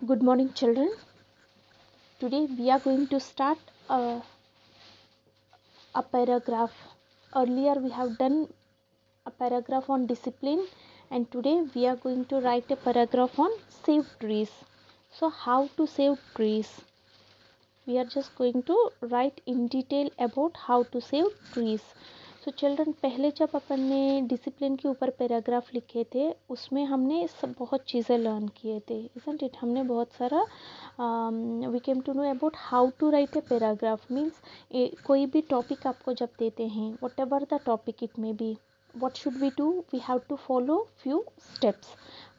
Good morning, children. Today we are going to start a paragraph. Earlier we have done a paragraph on discipline, and today we are going to write a paragraph on save trees. So, how to save trees? We are just going to write in detail about how to save trees. So children पहले जब अपन ने discipline के ऊपर paragraph लिखे थे उसमें हमने सब बहुत चीज़ें लर्न किए थे, इजंट इट? हमने बहुत सारा we came to know about how to write a paragraph. Means कोई भी टॉपिक आपको जब देते हैं, whatever the topic it may be, what should we do? We have to follow few steps.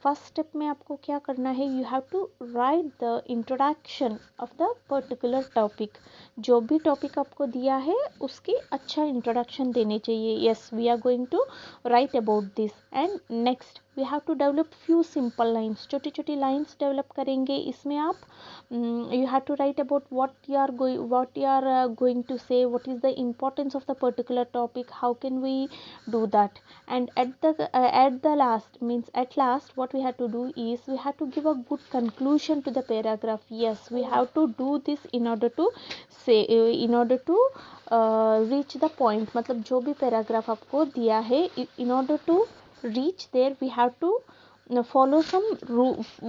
First step में आपको क्या करना है? You have to write the introduction of the particular topic. जो भी टॉपिक आपको दिया है उसकी अच्छा इंट्रोडक्शन देने चाहिए। Yes, we are going to write about this. And next we have to develop few simple lines, छोटी छोटी लाइन्स डेवलप करेंगे। इसमें आप you have to write about what you are going to say, what is the importance of the particular topic, how can we do that. And at the last, means at last, what we have to do is we have to give a good conclusion to the paragraph. Yes, we have to do this in order to say, in order to reach the point. मतलब जो भी paragraph आपको दिया है, in order to reach there we have to follow some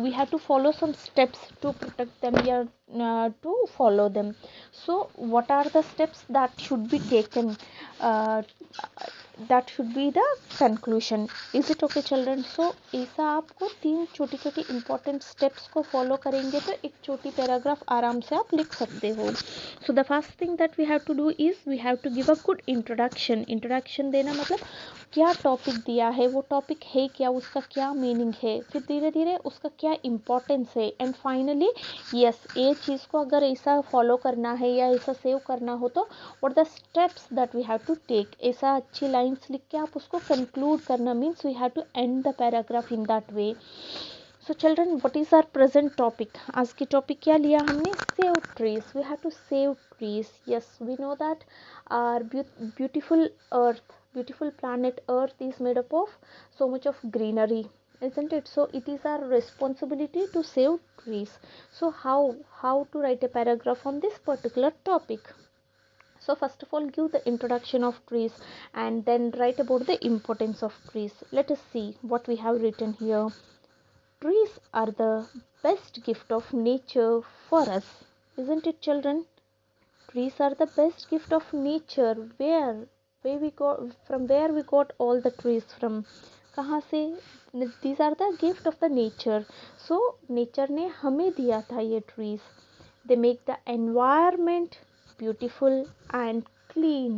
we have to follow some steps to protect them, to follow them. So what are the steps that should be taken? uh, that should be the conclusion. Is it okay, children? So ऐसा आपको 3 छोटी छोटी important steps को follow करेंगे तो एक छोटी paragraph आराम से आप लिख सकते हो. So the first thing that we have to do is we have to give a good introduction. Introduction देना मतलब क्या टॉपिक दिया है, वो टॉपिक है क्या, उसका क्या मीनिंग है, फिर धीरे धीरे उसका क्या इम्पोर्टेंस है, एंड फाइनली यस, ये चीज़ को अगर ऐसा फॉलो करना है या ऐसा सेव करना हो तो what the steps that we have to take. ऐसा अच्छी लाइन्स लिख के आप उसको कंक्लूड करना, means we have to end the paragraph in that way. So children, what is our present topic? आज की टॉपिक क्या लिया हमने? Save trees. We have to save trees. Yes, we know that our beautiful earth, beautiful planet earth is made up of so much of greenery, isn't it? So it is our responsibility to save trees. So how to write a paragraph on this particular topic? So first of all, give the introduction of trees and then write about the importance of trees. Let us see what we have written here. Trees are the best gift of nature for us, isn't it, children? Trees are the best gift of nature. Where we got, from where we got all the trees from? कहाँ से? These are the gift of the nature. So nature ने हमें दिया था ये trees. They make the environment beautiful and clean.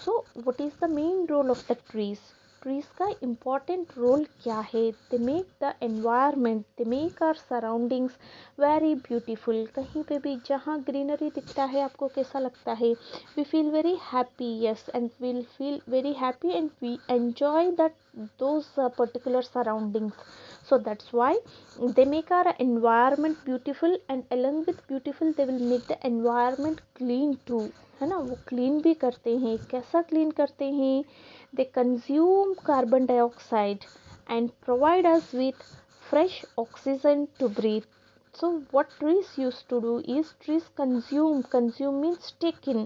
So what is the main role of the trees? Trees का important role क्या है? They make the environment, they make our surroundings very beautiful. कहीं पे भी जहाँ ग्रीनरी दिखता है आपको कैसा लगता है? We feel very happy. Yes, and we'll feel very happy and we enjoy that those particular surroundings. So that's why they make our environment beautiful, and along with beautiful they will make the environment clean too, है ना? वो clean भी करते हैं. कैसा clean करते हैं? They consume carbon dioxide and provide us with fresh oxygen to breathe. So what trees used to do is trees consume means take in,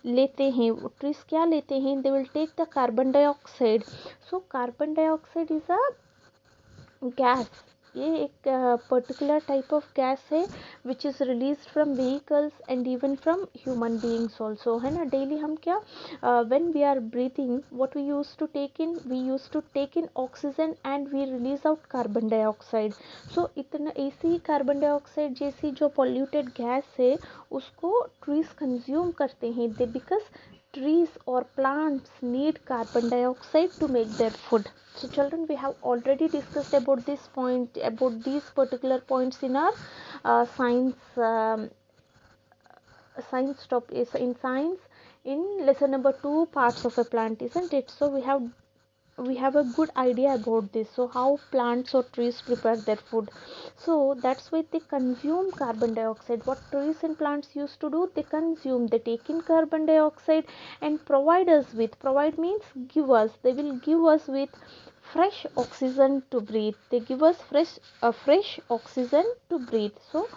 लेते हैं. trees क्या लेते हैं? They will take the carbon dioxide. So carbon dioxide is a gas. ये एक particular type of gas है which is release from vehicles and even from human beings also, है ना? डेली हम क्या, when we are breathing, what we use to take in? We use to take in oxygen and we release out carbon dioxide. So इतना ऐसी carbon dioxide जैसी जो polluted gas है उसको ट्रीज कंज्यूम करते हैं. दे because trees or plants need carbon dioxide to make their food. So children, we have already discussed about this point, about these particular points in our science topic, in science, in lesson number 2, parts of a plant, isn't it? So we have a good idea about this. So how plants or trees prepare their food? So that's why they consume carbon dioxide. What trees and plants used to do? They consume, they take in carbon dioxide and provide us with, provide means give us, they will give us with fresh oxygen to breathe. They give us fresh oxygen to breathe. So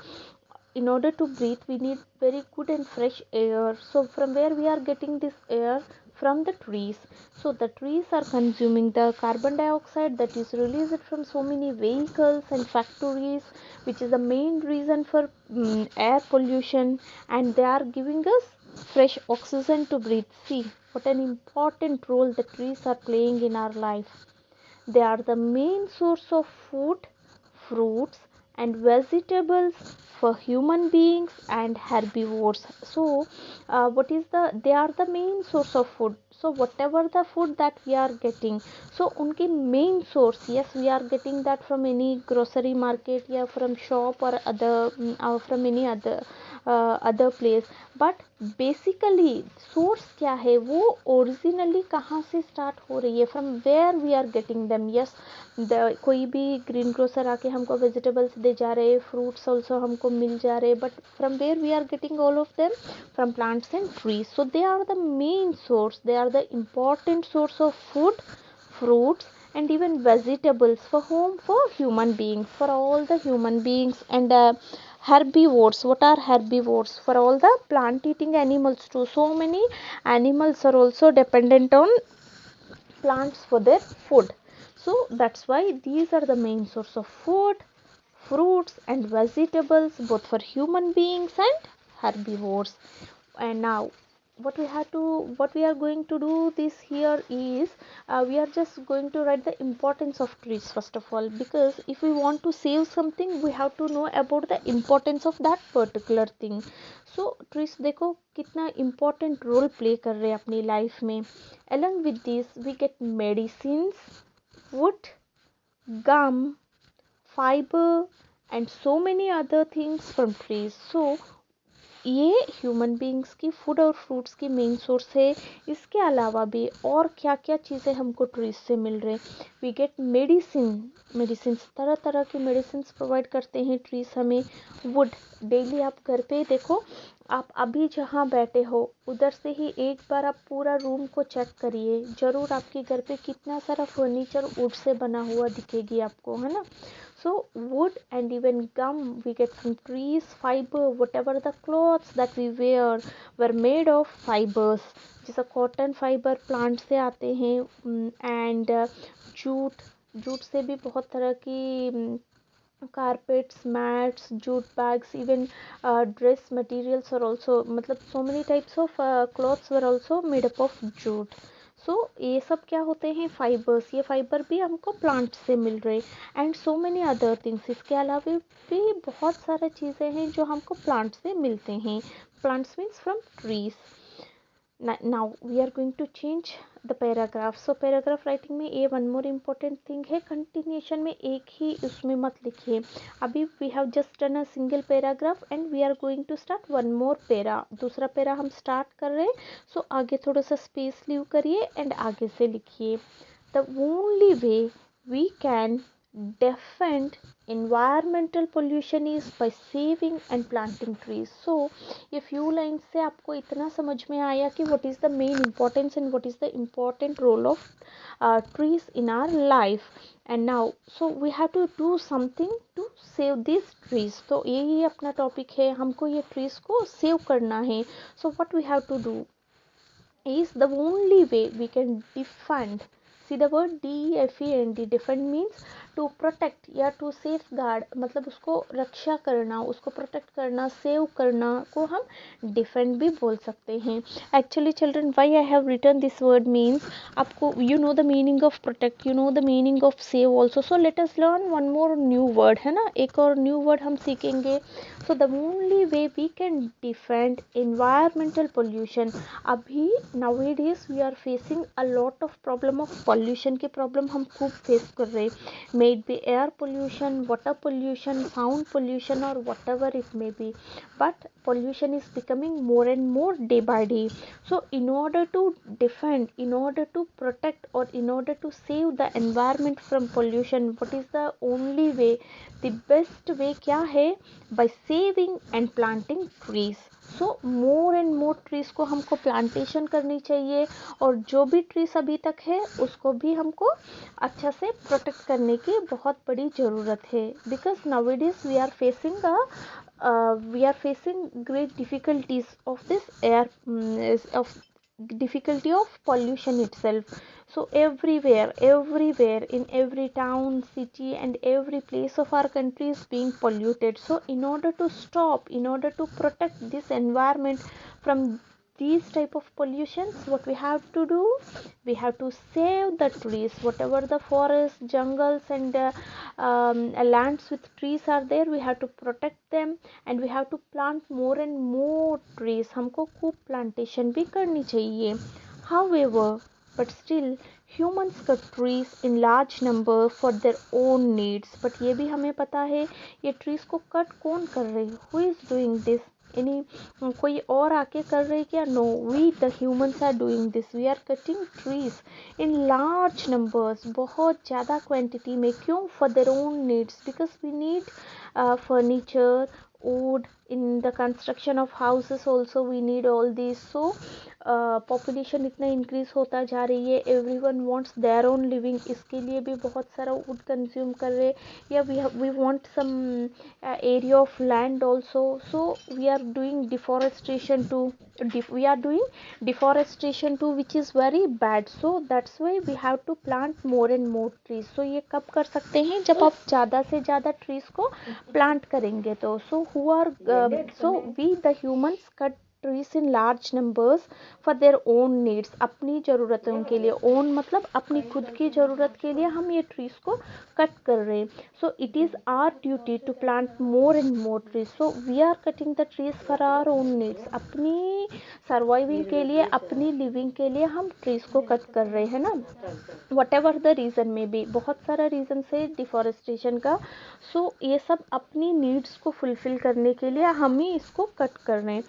in order to breathe we need very good and fresh air. So from where we are getting this air? From the trees. So the trees are consuming the carbon dioxide that is released from so many vehicles and factories, which is the main reason for air pollution, and they are giving us fresh oxygen to breathe. See what an important role the trees are playing in our life. They are the main source of food, fruits, and vegetables for human beings and herbivores. So, what is they are the main source of food. So, whatever the food that we are getting, so unki main source, yes, we are getting that from any grocery market, या from shop or from any other place. But basically source क्या है, वो originally कहाँ से start हो रही है, from where we are getting them. Yes, कोई भी ग्रीन ग्रोसर आके हमको वेजिटेबल्स दे जा रहे, फ्रूट्स ऑल्सो हमको मिल जा रहे, but from where we are getting all of them? From plants and trees. So they are the main source, they are the important source of food, fruits, and even vegetables for whom? For human beings, for all the human beings. And herbivores, what are herbivores? For all the plant eating animals too. So many animals are also dependent on plants for their food. So that's why these are the main source of food, fruits, and vegetables both for human beings and herbivores. And now what we are going to do this here is, we are just going to write the importance of trees first of all, because if we want to save something we have to know about the importance of that particular thing. So trees देखो कितना important role play कर रहे हैं अपनी life में. Along with this we get medicines, wood, gum, fiber, and so many other things from trees. So ये human beings की food और फ्रूट्स की मेन सोर्स है. इसके अलावा भी और क्या क्या चीज़ें हमको ट्रीज से मिल रहे. वी गेट मेडिसिन, तरह तरह की मेडिसिन प्रोवाइड करते हैं ट्रीज हमें. वुड, डेली आप घर पे देखो, आप अभी जहाँ बैठे हो उधर से ही एक बार आप पूरा रूम को चेक करिए, ज़रूर आपके घर पे कितना सारा फर्नीचर वुड से बना हुआ दिखेगी आपको, है ना. So wood and even gum we get from trees. Fiber, whatever the clothes that we wear were made of fibers, जैसा कॉटन फाइबर प्लांट से आते हैं. एंड जूट से भी बहुत तरह की carpets, mats, jute bags, even dress materials are also, मतलब so many types of clothes were also made up of jute. सो ये सब क्या होते हैं? फाइबर्स. ये फाइबर भी हमको प्लांट से मिल रहे. And so many other things. इसके अलावा भी बहुत सारी चीज़ें हैं जो हमको प्लांट से मिलते हैं. Plants means from trees. now we are going to change the paragraph. so paragraph writing में ये one more important thing है, continuation में एक ही उसमें मत लिखिए. अभी we have just done a single paragraph and we are going to start one more para. दूसरा पैरा हम स्टार्ट कर रहे हैं. so आगे थोड़ा सा स्पेस लीव करिए एंड आगे से लिखिए. the only way we can defend environmental pollution is by saving and planting trees. so ये few lines से आपको इतना समझ में आया कि what is the main importance and what is the important role of trees in our life. and now so we have to do something to save these trees. तो यही अपना टॉपिक है, हमको ये trees को सेव करना है. so what we have to do is, the only way we can defend, see the word defend. defend means to protect या to safeguard, मतलब उसको रक्षा करना, उसको प्रोटेक्ट करना, सेव करना को हम डिफेंड भी बोल सकते हैं. Actually children, why I have written this word means, आपको you know the meaning of protect, you know the meaning of save also. So let us learn one more new word, है ना, एक और new word हम सीखेंगे. So the only way we can defend environmental pollution. अभी nowadays we are facing a lot of problem of pollution की problem हम खूब फेस कर रहे हैं. May it be air pollution, water pollution, sound pollution और whatever it may be. But pollution is becoming more and more day by day. so in order to defend, in order to protect, or in order to save the environment from pollution, what is the only way, the best way क्या है? by saving and planting trees. So more and more trees को हमको plantation करनी चाहिए, और जो भी trees अभी तक है उसको को भी हमको अच्छा से प्रोटेक्ट करने की बहुत बड़ी ज़रूरत है, because nowadays we are facing great difficulties of this air of difficulty of pollution itself. So everywhere in every town, city and every place of our country is being polluted. So in order to stop, in order to protect this environment from these type of pollutions, what we have to do, we have to save the trees. Whatever the forests, jungles and lands with trees are there, we have to protect them and we have to plant more and more trees. हमको खूब plantation भी करनी चाहिए. However, but still humans cut trees in large number for their own needs. But ये भी हमें पता है ये trees को cut कौन कर रहे हैं? Who is doing this? कोई और आके कर रहे क्या? No, we the humans are doing this. We are cutting trees in large numbers, बहुत ज़्यादा quantity में. क्यों? For their own needs, because we need furniture, wood. In the construction of houses also we need all these. So population इतना increase होता जा रही है, everyone wants their own living, इसके लिए भी बहुत सारा वुड कंज्यूम कर रहे, या we want some area of land also. So we are doing deforestation to which is very bad. So that's why we have to plant more and more trees. So ये कब कर सकते हैं? जब आप ज़्यादा से ज़्यादा ट्रीज को प्लांट करेंगे तो. So we the humans cut trees in large numbers for their own needs. अपनी ज़रूरतों के लिए, own मतलब अपनी खुद की ज़रूरत के लिए हम ये trees को कट कर रहे हैं. So it is our duty to plant more and more trees. So we are cutting the trees for our own needs. अपनी surviving के लिए, अपनी living के लिए हम trees को कट कर रहे हैं ना. whatever the reason may be, बहुत सारा reason है deforestation का. So ये सब अपनी needs को fulfill करने के लिए हम ही इसको कट कर रहे हैं.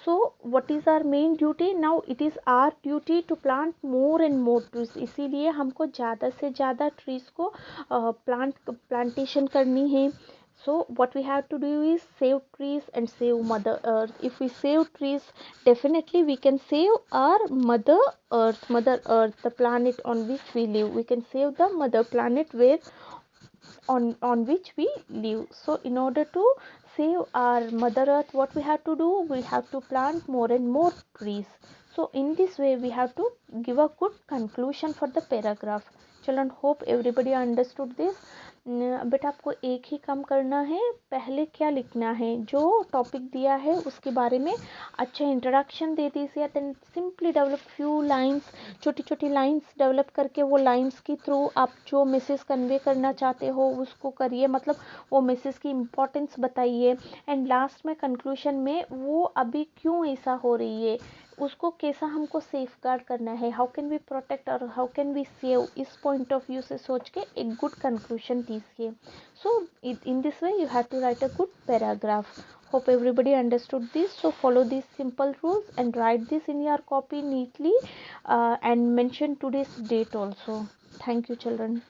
So what is our main duty? Now it is our duty to plant more and more trees. इसीलिए हमको ज़्यादा से ज़्यादा trees को plantation करनी है. So what we have to do is save trees and save Mother Earth. If we save trees, definitely we can save our Mother Earth, the planet on which we live. We can save the mother planet where on which we live. So in order to save our Mother Earth, what we have to do? We have to plant more and more trees. So in this way we have to give a good conclusion for the paragraph. Children, hope everybody understood this. बेटा आपको एक ही काम करना है, पहले क्या लिखना है, जो टॉपिक दिया है उसके बारे में अच्छा इंट्रोडक्शन दे दीजिए. Then simply develop few lines, छोटी छोटी लाइंस डेवलप करके वो लाइंस के थ्रू आप जो मैसेज कन्वे करना चाहते हो उसको करिए. मतलब वो मैसेज की इम्पोर्टेंस बताइए. एंड लास्ट में कंक्लूजन में वो अभी क्यों ऐसा हो रही है, उसको कैसा हमको सेफ गार्ड करना है, हाउ कैन वी प्रोटेक्ट और हाउ कैन वी सेव, इस पॉइंट ऑफ व्यू से सोच के एक गुड कंक्लूजन दीजिए. So in this way you have to write a good paragraph. Hope everybody understood this. So follow these simple rules and write this in your copy neatly and mention today's date also. Thank you, children.